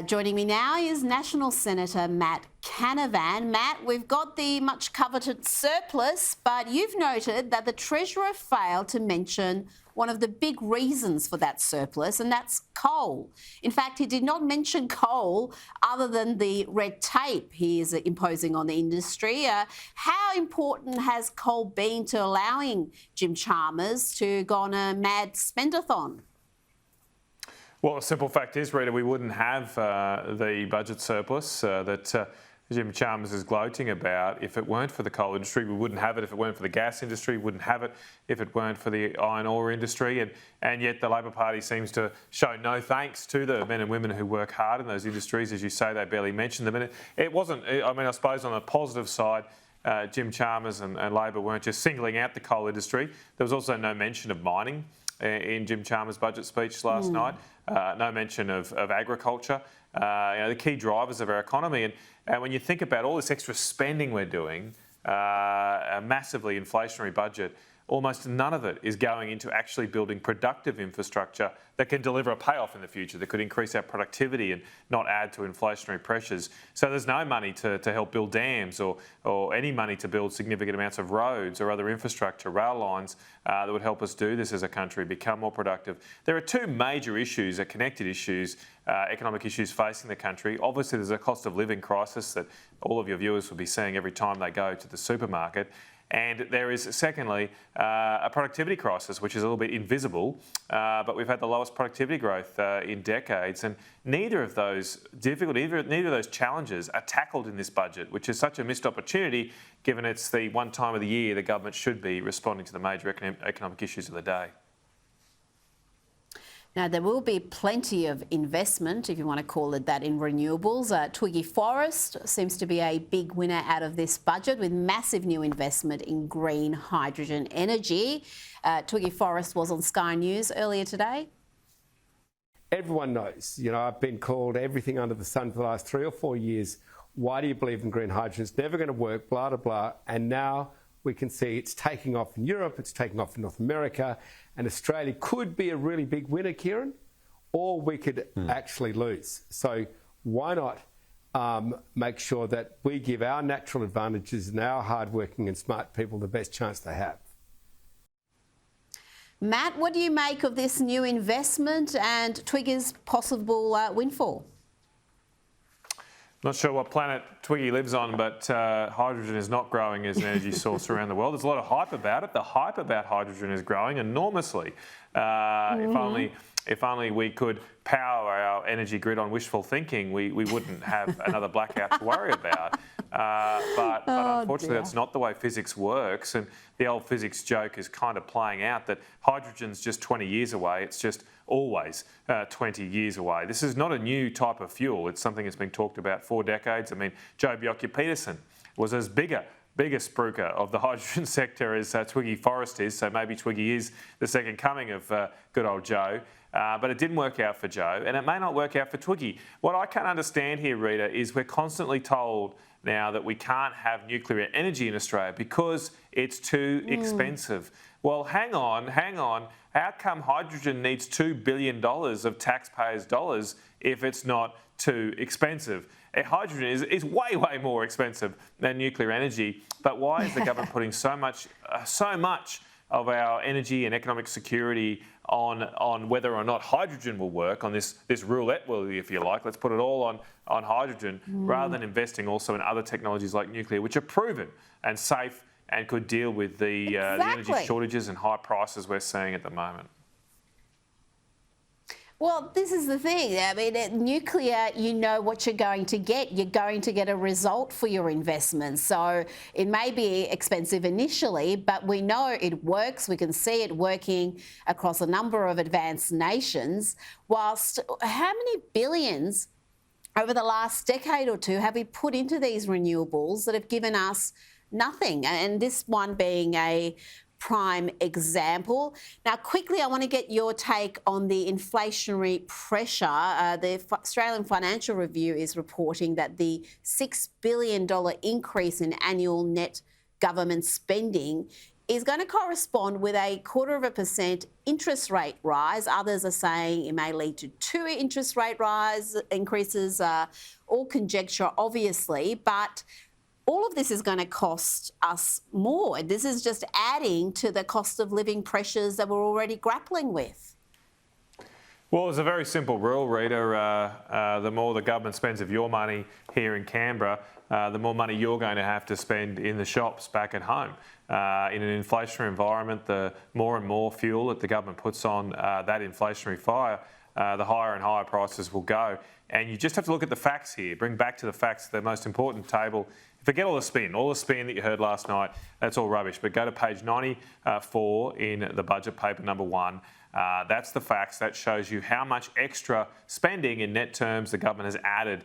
Joining me now is National Senator Matt Canavan. Matt, we've got the much coveted surplus, but you've noted that the Treasurer failed to mention one of the big reasons for that surplus, and that's coal. In fact, he did not mention coal other than the red tape he is imposing on the industry. How important has coal been to allowing Jim Chalmers to go on a mad spendathon? Well, the simple fact is, Rita, we wouldn't have the budget surplus that Jim Chalmers is gloating about if it weren't for the coal industry. We wouldn't have it if it weren't for the gas industry. We wouldn't have it if it weren't for the iron ore industry. And yet the Labor Party seems to show no thanks to the men and women who work hard in those industries. As you say, they barely mention them. And it wasn't, I mean, I suppose on the positive side, Jim Chalmers and Labor weren't just singling out the coal industry. There was also no mention of mining in Jim Chalmers' budget speech last night. No mention of agriculture, the key drivers of our economy. And when you think about all this extra spending we're doing, a massively inflationary budget, almost none of it is going into actually building productive infrastructure that can deliver a payoff in the future, that could increase our productivity and not add to inflationary pressures. So there's no money to help build dams or any money to build significant amounts of roads or other infrastructure, rail lines that would help us do this as a country, become more productive. There are two major issues, connected issues, economic issues facing the country. Obviously, there's a cost of living crisis that all of your viewers will be seeing every time they go to the supermarket. And there is, secondly, a productivity crisis, which is a little bit invisible, but we've had the lowest productivity growth in decades. And neither of those challenges are tackled in this budget, which is such a missed opportunity, given it's the one time of the year the government should be responding to the major economic issues of the day. Now, there will be plenty of investment, if you want to call it that, in renewables. Twiggy Forrest seems to be a big winner out of this budget, with massive new investment in green hydrogen energy. Twiggy Forrest was on Sky News earlier today. Everyone knows, I've been called everything under the sun for the last 3 or 4 years. Why do you believe in green hydrogen? It's never going to work, blah, blah, blah. And now we can see it's taking off in Europe, it's taking off in North America, and Australia could be a really big winner, Kieran, or we could actually lose. So why not make sure that we give our natural advantages and our hardworking and smart people the best chance they have? Matt, what do you make of this new investment and Twiggy's possible windfall? Not sure what planet Twiggy lives on, but hydrogen is not growing as an energy source around the world. There's a lot of hype about it. The hype about hydrogen is growing enormously. If only we could power our energy grid on wishful thinking, we wouldn't have another blackout to worry about. But unfortunately, that's not the way physics works. And the old physics joke is kind of playing out that hydrogen's just 20 years away. It's just always 20 years away. This is not a new type of fuel. It's something that's been talked about for decades. I mean, Joe Bjelke-Petersen was as big a spruiker of the hydrogen sector as Twiggy Forrest is, so maybe Twiggy is the second coming of good old Joe. But it didn't work out for Joe, and it may not work out for Twiggy. What I can't understand here, Rita, is we're constantly told now that we can't have nuclear energy in Australia because it's too expensive. Well, hang on. How come hydrogen needs $2 billion of taxpayers' dollars if it's not too expensive? Hydrogen is way, way more expensive than nuclear energy. But why is the government putting so much of our energy and economic security on whether or not hydrogen will work, on this roulette wheel, if you like? Let's put it all on hydrogen, rather than investing also in other technologies like nuclear, which are proven and safe and could deal with the energy shortages and high prices we're seeing at the moment. Well, this is the thing. I mean, nuclear, you know what you're going to get. You're going to get a result for your investment. So it may be expensive initially, but we know it works. We can see it working across a number of advanced nations. Whilst how many billions over the last decade or two have we put into these renewables that have given us nothing? And this one being a prime example. Now, quickly, I want to get your take on the inflationary pressure. The Australian Financial Review is reporting that the $6 billion increase in annual net government spending is going to correspond with a 0.25% interest rate rise. Others are saying it may lead to 2 interest rate increases, all conjecture, obviously, but all of this is going to cost us more. This is just adding to the cost of living pressures that we're already grappling with. Well, it's a very simple rule, Rita. The more the government spends of your money here in Canberra, the more money you're going to have to spend in the shops back at home. In an inflationary environment, the more and more fuel that the government puts on that inflationary fire, the higher and higher prices will go. And you just have to look at the facts here. Bring back to the facts the most important table. Forget all the spin that you heard last night. That's all rubbish. But go to page 94 in the budget paper number 1. That's the facts. That shows you how much extra spending in net terms the government has added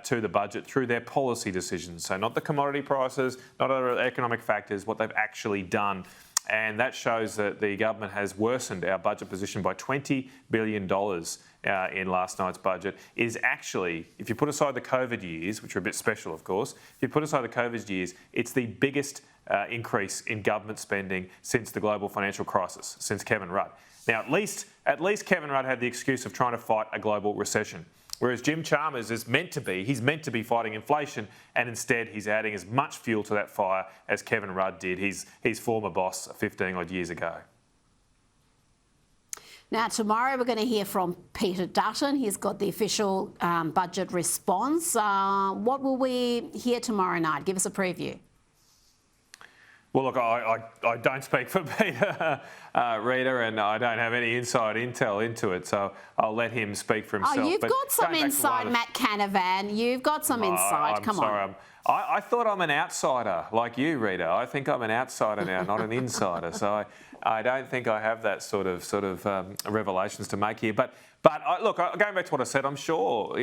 to the budget through their policy decisions. So not the commodity prices, not other economic factors, what they've actually done. And that shows that the government has worsened our budget position by $20 billion in last night's budget. It is actually, if you put aside the COVID years, which are a bit special, of course, if you put aside the COVID years, it's the biggest increase in government spending since the global financial crisis, since Kevin Rudd. Now, at least Kevin Rudd had the excuse of trying to fight a global recession. Whereas Jim Chalmers is meant to be fighting inflation, and instead he's adding as much fuel to that fire as Kevin Rudd did, his former boss 15 odd years ago. Now, tomorrow we're going to hear from Peter Dutton. He's got the official budget response. What will we hear tomorrow night? Give us a preview. Well, look, I don't speak for Peter, Rita, and I don't have any inside intel into it, so I'll let him speak for himself. Oh, you've got some insight, Matt Canavan. You've got some insight. Come on. I thought I'm an outsider like you, Rita. I think I'm an outsider now, not an insider. So I don't think I have that sort of revelations to make here. But look, going back to what I said, I'm sure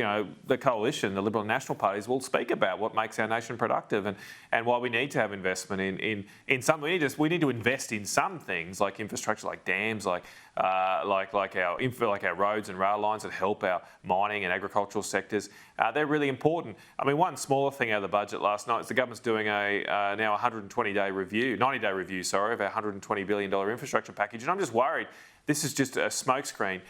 the coalition, the Liberal and National parties, will speak about what makes our nation productive and why we need to have investment in some. We need to invest in some things like infrastructure, like dams, like our roads and rail lines that help our mining and agricultural sectors. They're really important. I mean, one smaller thing out of the budget last night is the government's doing a now 90-day review of our $120 billion infrastructure package, and I'm just worried this is just a smokescreen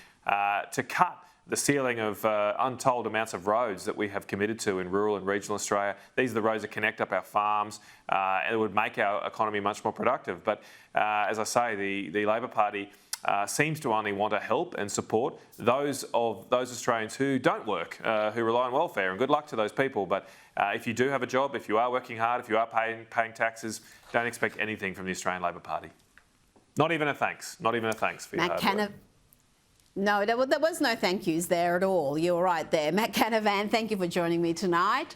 to cut the ceiling of untold amounts of roads that we have committed to in rural and regional Australia. These are the roads that connect up our farms and it would make our economy much more productive. But as I say, the Labor Party seems to only want to help and support those Australians who don't work, who rely on welfare, and good luck to those people. But if you do have a job, if you are working hard, if you are paying taxes, don't expect anything from the Australian Labor Party. Not even a thanks for your hard work. No, there was no thank yous there at all. You're right there. Matt Canavan, thank you for joining me tonight.